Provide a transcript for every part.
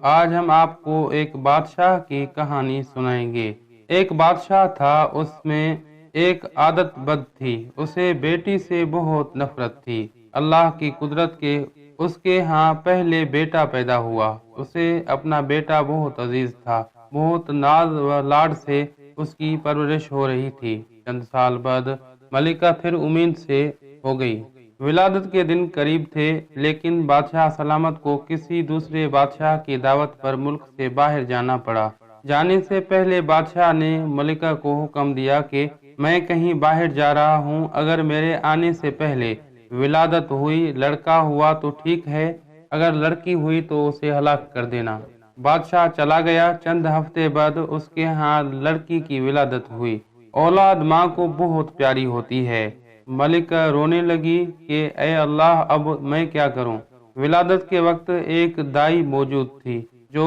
آج ہم آپ کو ایک بادشاہ کی کہانی سنائیں گے۔ ایک بادشاہ تھا، اس میں ایک عادت بد تھی، اسے بیٹی سے بہت نفرت تھی۔ اللہ کی قدرت کے اس کے ہاں پہلے بیٹا پیدا ہوا۔ اسے اپنا بیٹا بہت عزیز تھا، بہت ناز و لاڈ سے اس کی پرورش ہو رہی تھی۔ چند سال بعد ملکہ پھر امید سے ہو گئی۔ ولادت کے دن قریب تھے، لیکن بادشاہ سلامت کو کسی دوسرے بادشاہ کی دعوت پر ملک سے باہر جانا پڑا۔ جانے سے پہلے بادشاہ نے ملکہ کو حکم دیا کہ میں کہیں باہر جا رہا ہوں، اگر میرے آنے سے پہلے ولادت ہوئی، لڑکا ہوا تو ٹھیک ہے، اگر لڑکی ہوئی تو اسے ہلاک کر دینا۔ بادشاہ چلا گیا۔ چند ہفتے بعد اس کے ہاں لڑکی کی ولادت ہوئی۔ اولاد ماں کو بہت پیاری ہوتی ہے۔ ملکہ رونے لگی کہ اے اللہ، اب میں کیا کروں؟ ولادت کے وقت ایک دائی موجود تھی جو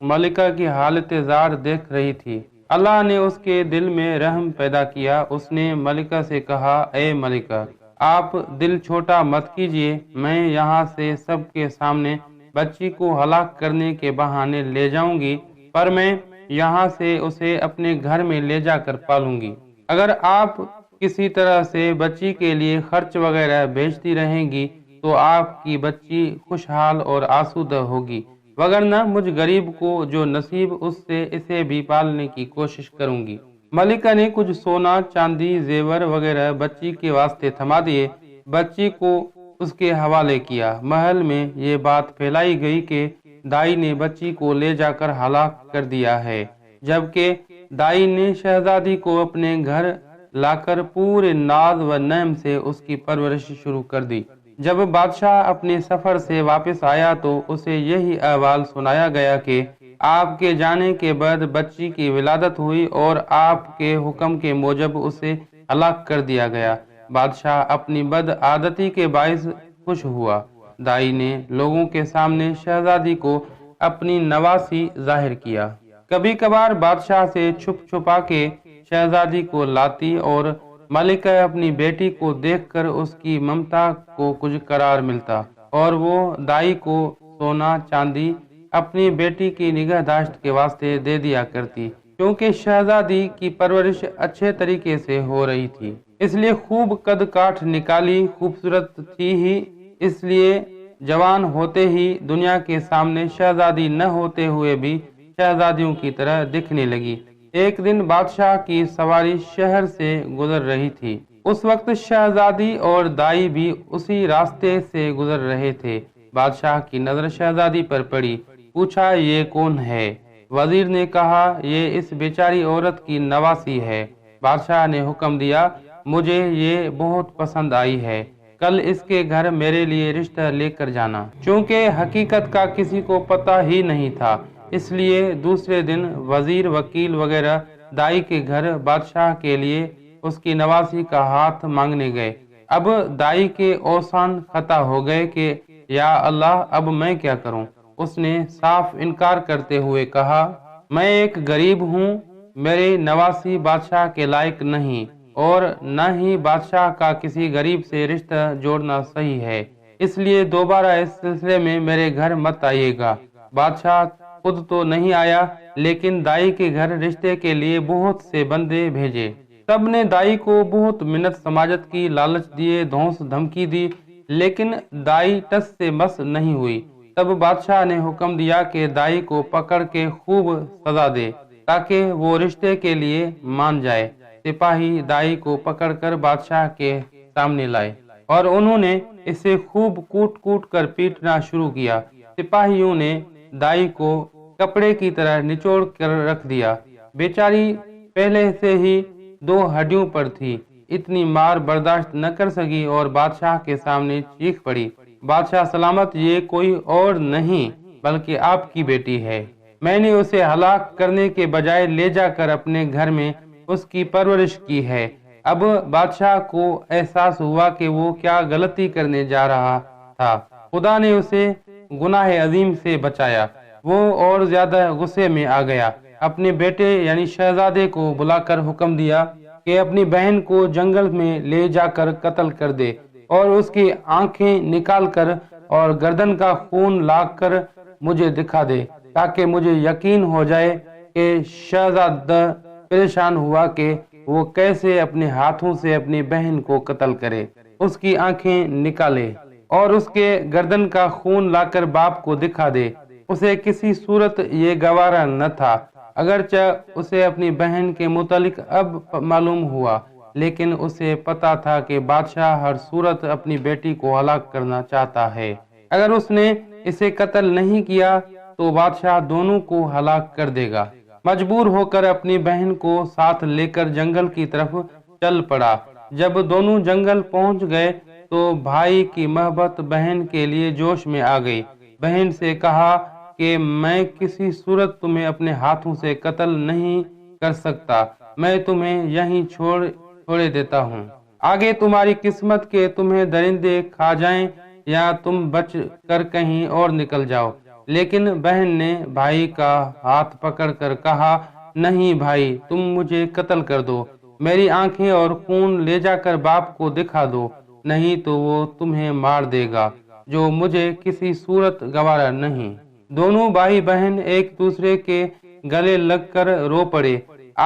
ملکہ کی حالت زار دیکھ رہی تھی۔ اللہ نے اس کے دل میں رحم پیدا کیا۔ اس نے ملکہ سے کہا، اے ملکہ، آپ دل چھوٹا مت کیجیے، میں یہاں سے سب کے سامنے بچی کو ہلاک کرنے کے بہانے لے جاؤں گی، پر میں یہاں سے اسے اپنے گھر میں لے جا کر پالوں گی۔ اگر آپ کسی طرح سے بچی کے لیے خرچ وغیرہ بھیجتی رہیں گی تو آپ کی بچی خوشحال اور آسودہ ہوگی، وگرنہ مجھ غریب کو جو نصیب اس سے اسے بھی پالنے کی کوشش کروں گی۔ ملکہ نے کچھ سونا، چاندی، زیور وغیرہ بچی کے واسطے تھما دیے، بچی کو اس کے حوالے کیا۔ محل میں یہ بات پھیلائی گئی کہ دائی نے بچی کو لے جا کر ہلاک کر دیا ہے، جبکہ دائی نے شہزادی کو اپنے گھر لا کر پورے ناز و نعم سے اس کی پرورش شروع کر دی۔ جب بادشاہ اپنے سفر سے واپس آیا تو اسے یہی احوال سنایا گیا کہ آپ کے جانے کے بعد بچی کی ولادت ہوئی اور آپ کے حکم کے موجب اسے ہلاک کر دیا گیا۔ بادشاہ اپنی بد عادتی کے باعث خوش ہوا۔ دائی نے لوگوں کے سامنے شہزادی کو اپنی نواسی ظاہر کیا۔ کبھی کبھار بادشاہ سے چھپ چھپا کے شہزادی کو لاتی اور ملکہ اپنی بیٹی کو دیکھ کر اس کی ممتا کو کچھ قرار ملتا، اور وہ دائی کو سونا چاندی اپنی بیٹی کی نگہداشت کے واسطے دے دیا کرتی، کیونکہ شہزادی کی پرورش اچھے طریقے سے ہو رہی تھی، اس لیے خوب قد کاٹ نکالی، خوبصورت تھی ہی، اس لیے جوان ہوتے ہی دنیا کے سامنے شہزادی نہ ہوتے ہوئے بھی شہزادیوں کی طرح دکھنے لگی۔ ایک دن بادشاہ کی سواری شہر سے گزر رہی تھی۔ اس وقت شہزادی اور دائی بھی اسی راستے سے گزر رہے تھے۔ بادشاہ کی نظر شہزادی پر پڑی، پوچھا، یہ کون ہے؟ وزیر نے کہا، یہ اس بیچاری عورت کی نواسی ہے۔ بادشاہ نے حکم دیا، مجھے یہ بہت پسند آئی ہے، کل اس کے گھر میرے لیے رشتہ لے کر جانا۔ چونکہ حقیقت کا کسی کو پتہ ہی نہیں تھا، اس لیے دوسرے دن وزیر، وکیل وغیرہ دائی کے گھر بادشاہ کے لیے اس کی نواسی کا ہاتھ مانگنے گئے۔ اب دائی کے اوسان خطا ہو گئے کہ یا اللہ، اب میں کیا کروں؟ اس نے صاف انکار کرتے ہوئے کہا، میں ایک غریب ہوں، میرے نواسی بادشاہ کے لائق نہیں، اور نہ ہی بادشاہ کا کسی غریب سے رشتہ جوڑنا صحیح ہے، اس لیے دوبارہ اس سلسلے میں میرے گھر مت آئیے گا۔ بادشاہ خود تو نہیں آیا، لیکن دائی کے گھر رشتے کے لیے بہت سے بندے بھیجے۔ سب نے دائی کو بہت منت سماجت کی، لالچ دیے، دھونس دھمکی دی، لیکن دائی ٹس سے مس نہیں ہوئی۔ تب بادشاہ نے حکم دیا کہ دائی کو پکڑ کے خوب سزا دے تاکہ وہ رشتے کے لیے مان جائے۔ سپاہی دائی کو پکڑ کر بادشاہ کے سامنے لائے اور انہوں نے اسے خوب کوٹ کوٹ کر پیٹنا شروع کیا۔ سپاہیوں نے دائی کو کپڑے کی طرح نچوڑ کر رکھ دیا۔ بیچاری پہلے سے ہی 2 ہڈیوں پر تھی، اتنی مار برداشت نہ کر سکی اور بادشاہ کے سامنے چیخ پڑی، بادشاہ سلامت، یہ کوئی اور نہیں بلکہ آپ کی بیٹی ہے۔ میں نے اسے ہلاک کرنے کے بجائے لے جا کر اپنے گھر میں اس کی پرورش کی ہے۔ اب بادشاہ کو احساس ہوا کہ وہ کیا غلطی کرنے جا رہا تھا۔ خدا نے اسے گناہ عظیم سے بچایا۔ وہ اور زیادہ غصے میں آ گیا، اپنے بیٹے یعنی شہزادے کو بلا کر حکم دیا کہ اپنی بہن کو جنگل میں لے جا کر قتل کر دے اور اس کی آنکھیں نکال کر اور گردن کا خون لا کر مجھے دکھا دے تاکہ مجھے یقین ہو جائے کہ شہزادہ پریشان ہوا کہ وہ کیسے اپنے ہاتھوں سے اپنی بہن کو قتل کرے، اس کی آنکھیں نکالے اور اس کے گردن کا خون لا کر باپ کو دکھا دے۔ اسے کسی صورت یہ گوارا نہ تھا، اگرچہ اسے اپنی بہن کے متعلق اب معلوم ہوا، لیکن اسے پتا تھا کہ بادشاہ ہر صورت اپنی بیٹی کو ہلاک کرنا چاہتا ہے۔ اگر اس نے اسے قتل نہیں کیا تو بادشاہ دونوں کو ہلاک کر دے گا۔ مجبور ہو کر اپنی بہن کو ساتھ لے کر جنگل کی طرف چل پڑا۔ جب دونوں جنگل پہنچ گئے تو بھائی کی محبت بہن کے لیے جوش میں آ گئی۔ بہن سے کہا کہ میں کسی صورت تمہیں اپنے ہاتھوں سے قتل نہیں کر سکتا، میں تمہیں یہیں چھوڑے دیتا ہوں، آگے تمہاری قسمت کے تمہیں درندے کھا جائیں یا تم بچ کر کہیں اور نکل جاؤ۔ لیکن بہن نے بھائی کا ہاتھ پکڑ کر کہا، نہیں بھائی، تم مجھے قتل کر دو، میری آنکھیں اور خون لے جا کر باپ کو دکھا دو، نہیں تو وہ تمہیں مار دے گا، جو مجھے کسی صورت گوارا نہیں۔ دونوں بھائی بہن ایک دوسرے کے گلے لگ کر رو پڑے۔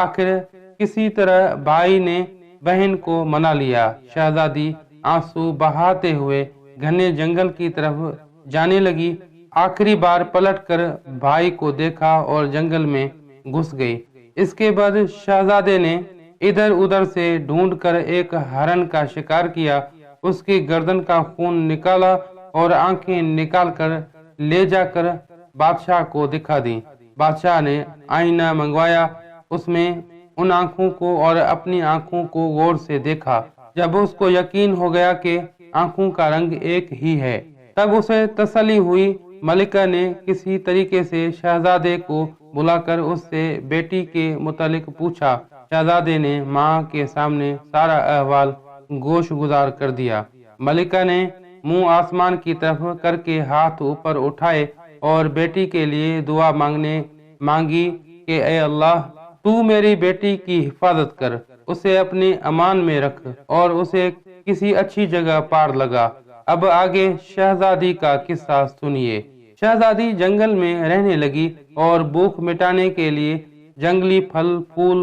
آخر کسی طرح بھائی نے بہن کو منا لیا۔ شہزادی آنسو بہاتے ہوئے گھنے جنگل کی طرف جانے لگی، آخری بار پلٹ کر بھائی کو دیکھا اور جنگل میں گھس گئی۔ اس کے بعد شہزادے نے ادھر ادھر سے ڈھونڈ کر ایک ہرن کا شکار کیا، اس کی گردن کا خون نکالا اور آنکھیں نکال کر لے جا کر بادشاہ کو دکھا دی۔ بادشاہ نے آئینہ منگوایا، اس میں ان آنکھوں کو اور اپنی آنکھوں کو غور سے دیکھا۔ جب اس کو یقین ہو گیا کہ آنکھوں کا رنگ ایک ہی ہے، تب اسے تسلی ہوئی۔ ملکہ نے کسی طریقے سے شہزادے کو بلا کر اس سے بیٹی کے متعلق پوچھا۔ شہزادے نے ماں کے سامنے سارا احوال گوش گزار کر دیا۔ ملکہ نے منہ آسمان کی طرف کر کے ہاتھ اوپر اٹھائے اور بیٹی کے لیے دعا مانگی کہ اے اللہ، تو میری بیٹی کی حفاظت کر، اسے اپنے امان میں رکھ اور اسے کسی اچھی جگہ پار لگا۔ اب آگے شہزادی کا قصہ سنیے۔ شہزادی جنگل میں رہنے لگی اور بھوک مٹانے کے لیے جنگلی پھل پھول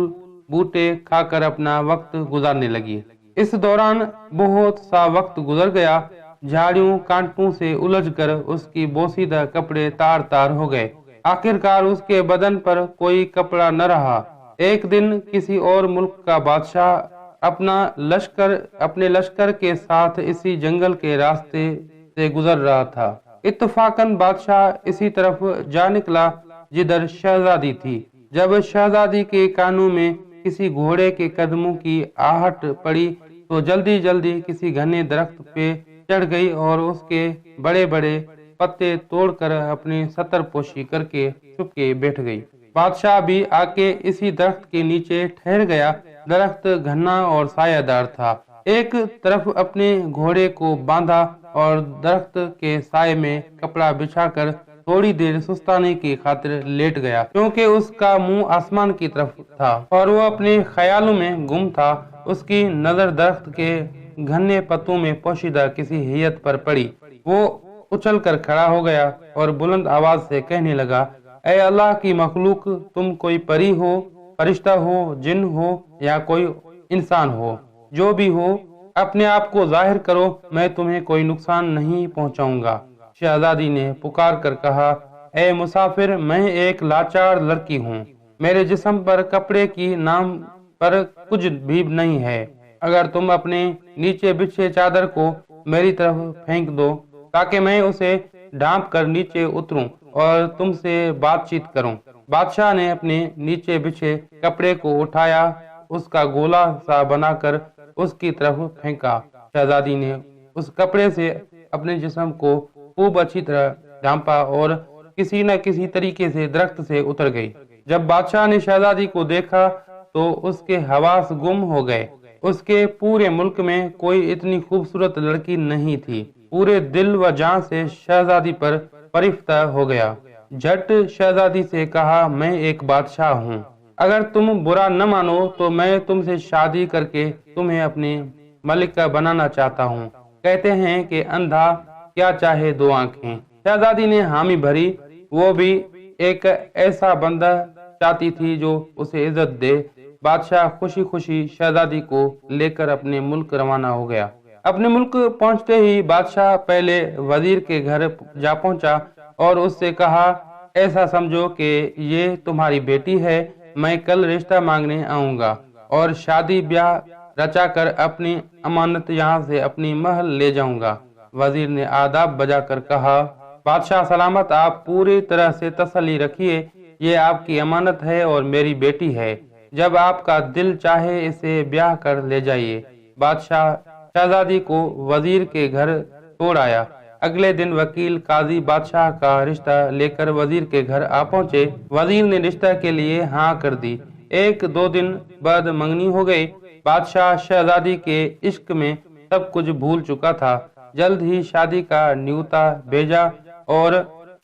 بوٹے کھا کر اپنا وقت گزارنے لگی۔ اس دوران بہت سا وقت گزر گیا، جھاڑیوں کانٹوں سے الجھ کر اس کی بوسیدہ کپڑے تار تار ہو گئے۔ آخرکار اس کے بدن پر کوئی کپڑا نہ رہا۔ ایک دن کسی اور ملک کا بادشاہ اپنے لشکر کے ساتھ اسی جنگل کے راستے سے گزر رہا تھا۔ اتفاقاً بادشاہ اسی طرف جا نکلا جدھر شہزادی تھی۔ جب شہزادی کے کانوں میں کسی گھوڑے کے قدموں کی آہٹ پڑی تو جلدی جلدی کسی گھنے درخت پہ چڑھ گئی اور اس کے بڑے بڑے پتے توڑ کر اپنی ستر پوشی کر کے چھپ کے بیٹھ گئی۔ بادشاہ بھی آ کے اسی درخت کے نیچے ٹھہر گیا۔ درخت گھنا اور سایہ دار تھا۔ ایک طرف اپنے گھوڑے کو باندھا اور درخت کے سائے میں کپڑا بچھا کر تھوڑی دیر سستانے کی خاطر لیٹ گیا، کیونکہ اس کا منہ آسمان کی طرف تھا اور وہ اپنے خیالوں میں گم تھا۔ اس کی نظر درخت کے گھنے پتوں میں پوشیدہ کسی ہیئت پر پڑی۔ وہ اچھل کر کھڑا ہو گیا اور بلند آواز سے کہنے لگا، اے اللہ کی مخلوق، تم کوئی پری ہو، فرشتہ ہو، جن ہو یا کوئی انسان ہو، جو بھی ہو، اپنے آپ کو ظاہر کرو، میں تمہیں کوئی نقصان نہیں پہنچاؤں گا۔ شہزادی نے پکار کر کہا، اے مسافر، میں ایک لاچار لڑکی ہوں، میرے جسم پر کپڑے کی نام پر کچھ بھی نہیں ہے، اگر تم اپنے نیچے بچھے چادر کو میری طرف پھینک دو تاکہ میں اسے ڈھانپ کر نیچے اتروں اور تم سے بات چیت کروں۔ بادشاہ نے اپنے نیچے بچھے کپڑے کو اٹھایا، اس کا گولا سا بنا کر اس کی طرف پھینکا۔ شہزادی نے اس کپڑے سے اپنے جسم کو خوب اچھی طرح ڈھانپا اور کسی نہ کسی طریقے سے درخت سے اتر گئی۔ جب بادشاہ نے شہزادی کو دیکھا تو اس کے حواس گم ہو گئے۔ اس کے پورے ملک میں کوئی اتنی خوبصورت لڑکی نہیں تھی۔ پورے دل و جان سے شہزادی پر فریفتہ ہو گیا۔ جھٹ شہزادی سے کہا، میں ایک بادشاہ ہوں، اگر تم برا نہ مانو تو میں تم سے شادی کر کے تمہیں اپنی ملکہ بنانا چاہتا ہوں۔ کہتے ہیں کہ اندھا کیا چاہے دو آنکھیں۔ شہزادی نے حامی بھری، وہ بھی ایک ایسا بندہ چاہتی تھی جو اسے عزت دے۔ بادشاہ خوشی خوشی شہزادی کو لے کر اپنے ملک روانہ ہو گیا۔ اپنے ملک پہنچتے ہی بادشاہ پہلے وزیر کے گھر جا پہنچا اور اس سے کہا، ایسا سمجھو کہ یہ تمہاری بیٹی ہے، میں کل رشتہ مانگنے آؤں گا اور شادی بیاہ رچا کر اپنی امانت یہاں سے اپنی محل لے جاؤں گا۔ وزیر نے آداب بجا کر کہا، بادشاہ سلامت، آپ پوری طرح سے تسلی رکھیے، یہ آپ کی امانت ہے اور میری بیٹی ہے، جب آپ کا دل چاہے اسے بیاہ کر لے جائیے۔ بادشاہ شہزادی کو وزیر کے گھر چھوڑ آیا۔ اگلے دن وکیل قاضی بادشاہ کا رشتہ لے کر وزیر کے گھر آ پہنچے۔ وزیر نے رشتہ کے لیے ہاں کر دی۔ ایک دو دن بعد منگنی ہو گئی۔ بادشاہ شہزادی کے عشق میں سب کچھ بھول چکا تھا۔ جلد ہی شادی کا نیوتا بھیجا اور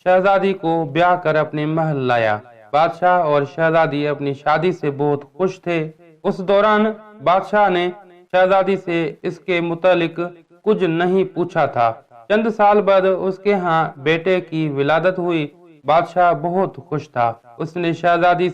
شہزادی کو بیاہ کر اپنے محل لایا۔ بادشاہ اور شہزادی اپنی شادی سے بہت خوش تھے۔ اس دوران بادشاہ نے شہزادی سے اس کے متعلق کچھ نہیں پوچھا تھا۔ چند سال بعد اس کے ہاں بیٹے کی ولادت ہوئی۔ بادشاہ بہت خوش تھا۔ اس نے شہزادی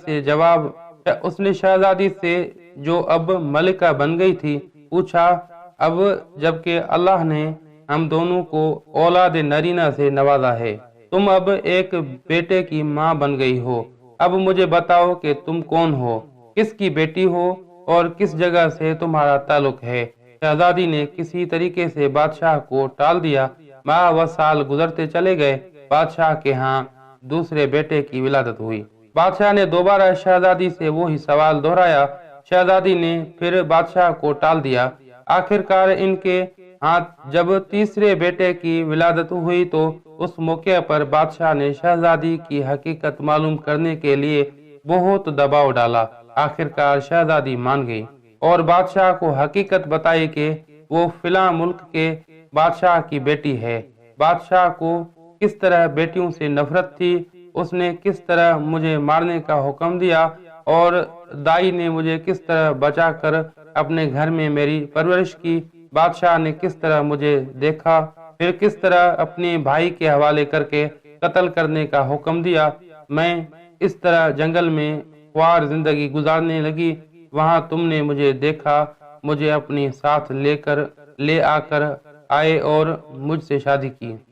سے جو اب ملکہ بن گئی تھی پوچھا، اب جبکہ اللہ نے ہم دونوں کو اولاد نرینہ سے نوازا ہے، تم اب ایک بیٹے کی ماں بن گئی ہو، اب مجھے بتاؤ کہ تم کون ہو، کس کی بیٹی ہو اور کس جگہ سے تمہارا تعلق ہے۔ شہزادی نے کسی طریقے سے بادشاہ کو ٹال دیا۔ ماہ و سال گزرتے چلے گئے۔ بادشاہ کے ہاں دوسرے بیٹے کی ولادت ہوئی۔ بادشاہ نے دوبارہ شہزادی سے وہی سوال دہرایا۔ شہزادی نے پھر بادشاہ کو ٹال دیا۔ آخر کار ان کے ہاں جب تیسرے بیٹے کی ولادت ہوئی تو اس موقع پر بادشاہ نے شہزادی کی حقیقت معلوم کرنے کے لیے بہت دباؤ ڈالا۔ آخر کار شہزادی مان گئی اور بادشاہ کو حقیقت بتائی کہ وہ فلاں ملک کے بادشاہ کی بیٹی ہے۔ بادشاہ کو کس طرح بیٹیوں سے نفرت تھی، اس نے کس طرح مجھے مارنے کا حکم دیا اور دائی نے مجھے کس طرح بچا کر اپنے گھر میں میری پرورش کی۔ بادشاہ نے کس طرح مجھے دیکھا، پھر کس طرح اپنے بھائی کے حوالے کر کے قتل کرنے کا حکم دیا۔ میں اس طرح جنگل میں خوار زندگی گزارنے لگی، وہاں تم نے مجھے دیکھا، مجھے اپنے ساتھ لے آ کر آئے اور مجھ سے شادی کی۔